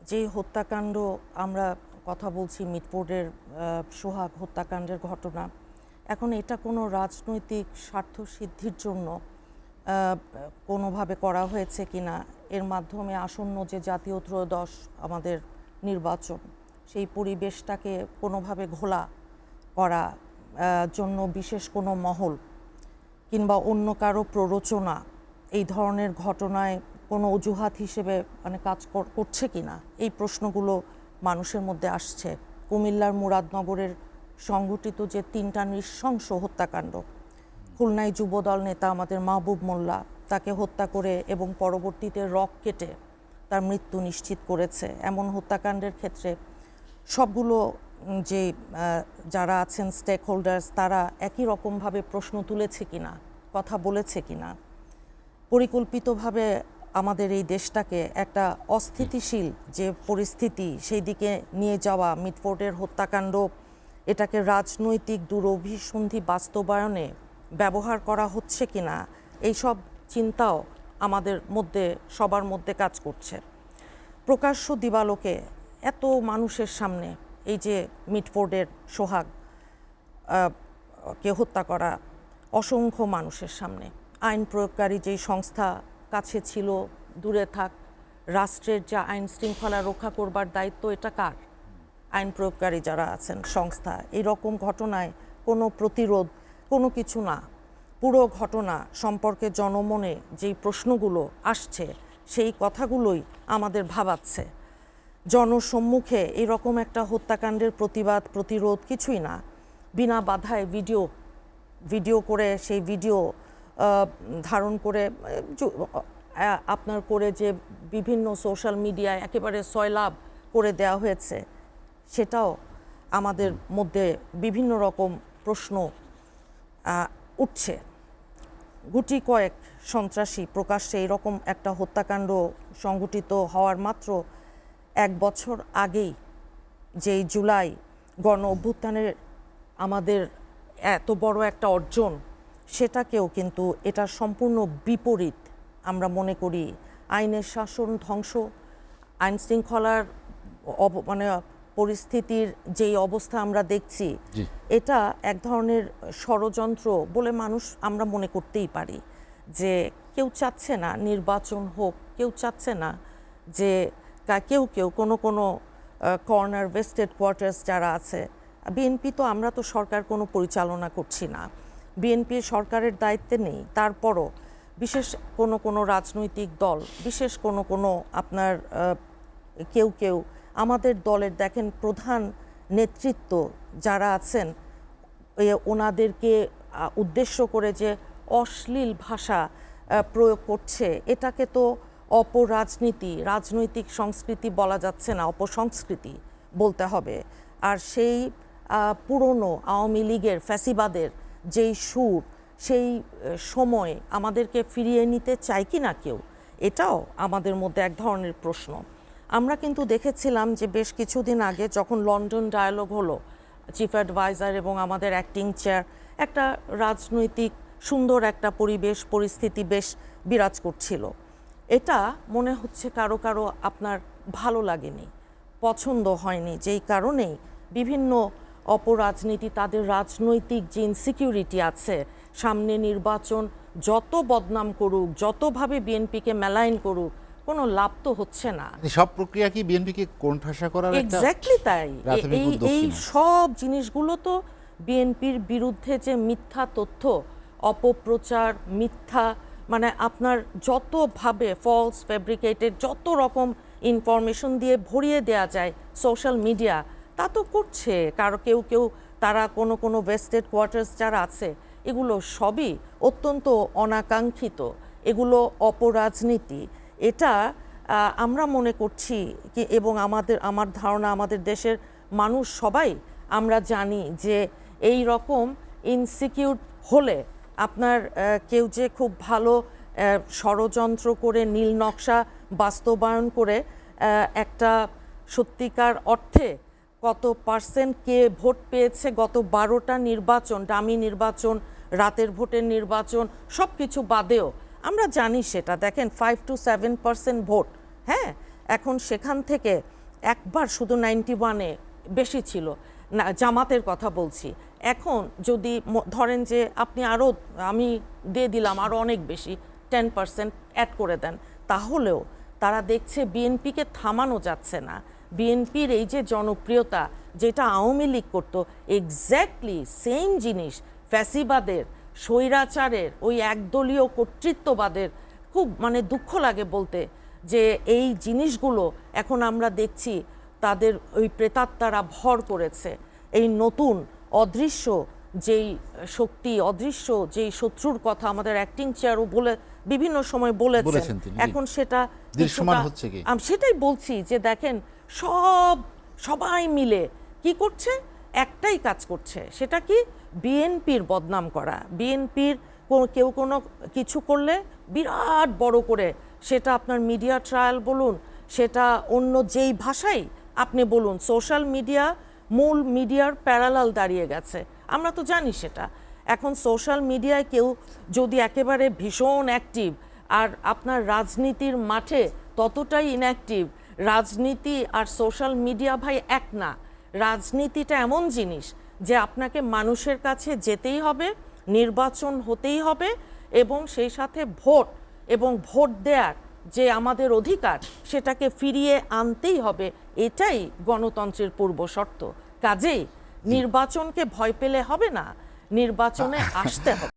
যে হত্যাকাণ্ড আমরা কথা বলছি মিটফোর্ডের সোহাগ হত্যাকাণ্ডের ঘটনা, এখন এটা কোনো রাজনৈতিক স্বার্থ সিদ্ধির জন্য কোনোভাবে করা হয়েছে কিনা, এর মাধ্যমে আসন্ন যে জাতীয় ত্রয়োদশ আমাদের নির্বাচন, সেই পরিবেশটাকে কোনোভাবে ঘোলা করা জন্য বিশেষ কোনো মহল কিংবা অন্য কারো প্ররোচনা এই ধরনের ঘটনায় কোনো অজুহাত হিসেবে মানে কাজ করছে কিনা, এই প্রশ্নগুলো মানুষের মধ্যে আসছে। কুমিল্লার মুরাদনগরের সংঘটিত যে 3টা নৃশংস হত্যাকাণ্ড, খুলনায় যুবদল নেতা আমাদের মাহবুব মোল্লা, তাকে হত্যা করে এবং পরবর্তীতে রক কেটে তার মৃত্যু নিশ্চিত করেছে, এমন হত্যাকাণ্ডের ক্ষেত্রে সবগুলো যে যারা আছেন স্টেক হোল্ডার্স, তারা একই রকমভাবে প্রশ্ন তুলেছে কিনা, কথা বলেছে কিনা, পরিকল্পিতভাবে আমাদের এই দেশটাকে একটা অস্থিতিশীল যে পরিস্থিতি সেই দিকে নিয়ে যাওয়া, মিটফোর্ডের হত্যাকাণ্ড, এটাকে রাজনৈতিক দুরভিসন্ধি বাস্তবায়নে ব্যবহার করা হচ্ছে কিনা, এইসব চিন্তাও আমাদের মধ্যে সবার মধ্যে কাজ করছে। প্রকাশ্য দিবালোকে এত মানুষের সামনে এই যে মিটফোর্ডের সোহাগ কে হত্যা করা, অসংখ্য মানুষের সামনে, আইন প্রয়োগকারী যেই সংস্থা কাছে ছিল, দূরে থাক, রাষ্ট্রের যা আইন শৃঙ্খলা রক্ষা করবার দায়িত্ব এটা কার? আইন প্রয়োগকারী যারা আছেন সংস্থা। এরকম ঘটনায় কোনো প্রতিরোধ, কোনো কিছু না, পুরো ঘটনা সম্পর্কে জনমনে যেই প্রশ্নগুলো আসছে সেই কথাগুলোই আমাদের ভাবাচ্ছে। জনসম্মুখে এরকম একটা হত্যাকাণ্ডের প্রতিবাদ, প্রতিরোধ কিছুই না, বিনা বাধায় ভিডিও করে, সেই ভিডিও ধারণ করে আপনার করে যে বিভিন্ন সোশ্যাল মিডিয়ায় একেবারে সয়লাভ করে দেওয়া হয়েছে, সেটাও আমাদের মধ্যে বিভিন্ন রকম প্রশ্ন উঠছে। গুটি কয়েক সন্ত্রাসী প্রকাশ্যে এরকম একটা হত্যাকাণ্ড সংঘটিত হওয়ার মাত্র 1 বছর আগেই, যেই জুলাই গণ অভ্যুত্থানের আমাদের এত বড় একটা অর্জন, সেটাকেও কিন্তু এটা সম্পূর্ণ বিপরীত আমরা মনে করি। আইনের শাসন ধ্বংস, আইন শৃঙ্খলার মানে পরিস্থিতির যেই অবস্থা আমরা দেখছি, এটা এক ধরনের ষড়যন্ত্র বলে আমরা মনে করতেই পারি। যে কেউ চাচ্ছে না নির্বাচন হোক, কেউ চাচ্ছে না যে কেউ কোনো কর্নার ভেস্টেড কোয়ার্টার্স যারা আছে, বিএনপি তো, আমরা তো সরকার কোনো পরিচালনা করছি না, বিএনপি সরকারের দায়িত্বে নেই, তারপরও বিশেষ কোনো রাজনৈতিক দল, বিশেষ কোনো আপনার কেউ আমাদের দলের দেখেন প্রধান নেতৃত্ব যারা আছেন, ওনাদেরকে উদ্দেশ্য করে যে অশ্লীল ভাষা প্রয়োগ করছে, এটাকে তো অপরাজনীতি, রাজনৈতিক সংস্কৃতি বলা যাচ্ছে না, অপসংস্কৃতি বলতে হবে। আর সেই পুরনো আওয়ামী লীগের ফ্যাসিবাদের যেই সুর, সেই সময় আমাদেরকে ফিরিয়ে নিতে চায় কি না কেউ, এটাও আমাদের মধ্যে এক ধরনের প্রশ্ন। আমরা কিন্তু দেখেছিলাম যে বেশ কিছুদিন আগে যখন লন্ডন ডায়ালগ হলো, চিফ অ্যাডভাইজার এবং আমাদের অ্যাক্টিং চেয়ার, একটা রাজনৈতিক সুন্দর একটা পরিস্থিতি বেশ বিরাজ করছিল। এটা মনে হচ্ছে কারো আপনার ভালো লাগেনি, পছন্দ হয়নি, যেই কারণেই বিভিন্ন অপরাজনীতি, তাদের রাজনৈতিক যে ইনসিকিউরিটি আছে, সামনে নির্বাচন, যত বদনাম করুক, যতভাবে বিএনপিকে মেলাইন করুক, কোনো লাভ তো হচ্ছে না। সব প্রক্রিয়া কি বিএনপিকে কোণঠাসা করার একটা এক্স্যাক্টলি তাই। এই সব জিনিসগুলো তো বিএনপির বিরুদ্ধে যে মিথ্যা তথ্য, অপপ্রচার, মিথ্যা, মানে আপনার যতভাবে ফলস ফ্যাব্রিকেটেড যত রকম ইনফরমেশন দিয়ে ভরিয়ে দেয়া যায় সোশ্যাল মিডিয়া, তা তো করছে। কেউ তারা কোনো ভেস্টেড কোয়ার্টার্স যারা আছে, এগুলো সবই অত্যন্ত অনাকাঙ্ক্ষিত, এগুলো অপরাজনীতি। এটা আমরা মনে করছি কি, এবং আমার ধারণা আমাদের দেশের মানুষ সবাই আমরা জানি যে এই রকম ইনসিকিউর হলে আপনার কেউ যে খুব ভালো ষড়যন্ত্র করে নীল নকশা বাস্তবায়ন করে একটা সত্যিকার অর্থে কত পার্সেন্ট কে ভোট পেয়েছে, গত 12টা নির্বাচন, ডামি নির্বাচন, রাতের ভোটের নির্বাচন, সব কিছু বাদেও আমরা জানি সেটা। দেখেন 5 to 7% ভোট, হ্যাঁ, এখন সেখান থেকে একবার শুধু 91-এ বেশি ছিল না, জামাতের কথা বলছি। এখন যদি ধরেন যে আপনি আরও, আমি দিয়ে দিলাম আরও অনেক বেশি 10% অ্যাড করে দেন, তাহলেও তারা দেখছে বিএনপিকে থামানো যাচ্ছে না। বিএনপির এই যে জনপ্রিয়তা, যেটা আওয়ামী লীগ করতো, এক্স্যাক্টলি সেম জিনিস ফ্যাসিবাদের, স্বৈরাচারের, ওই একদলীয় কর্তৃত্ববাদের, খুব মানে দুঃখ লাগে বলতে যে এই জিনিসগুলো এখন আমরা দেখছি তাদের ওই প্রেতাত্মারা ভর করেছে। এই নতুন অদৃশ্য যেই শক্তি, অদৃশ্য যেই শত্রুর কথা আমাদের অ্যাক্টিং চেয়ারও বলে বিভিন্ন সময় বলেছেন, এখন সেটা দৃশ্যমান হচ্ছে কি? সেটাই বলছি যে দেখেন সবাই মিলে কি করছে, একটাই কাজ করছে, সেটা কি বিএনপির বদনাম করা। বিএনপির কেউ কোনো কিছু করলে বিরাট বড় করে, সেটা আপনার মিডিয়া ট্রায়াল বলুন, সেটা অন্য যেই ভাষাই আপনি বলুন, সোশ্যাল মিডিয়া মূল মিডিয়ার প্যারালাল দাঁড়িয়ে গেছে, আমরা তো জানি সেটা। এখন সোশ্যাল মিডিয়ায় কেউ যদি একেবারে ভীষণ অ্যাক্টিভ, আর আপনার রাজনীতির মাঠে ততটাই ইনঅ্যাক্টিভ। রাজনীতি আর সোশ্যাল মিডিয়া ভাই এক না। রাজনীতিটা এমন জিনিস যে আপনাকে মানুষের কাছে যেতেই হবে, নির্বাচন হতেই হবে, এবং সেই সাথে ভোট এবং ভোট দেওয়ার যে আমাদের অধিকার, সেটাকে ফিরিয়ে আনতেই হবে। এটাই গণতন্ত্রের পূর্ব শর্ত। কাজেই নির্বাচনকে ভয় পেলে হবে না, নির্বাচনে আসতে হবে।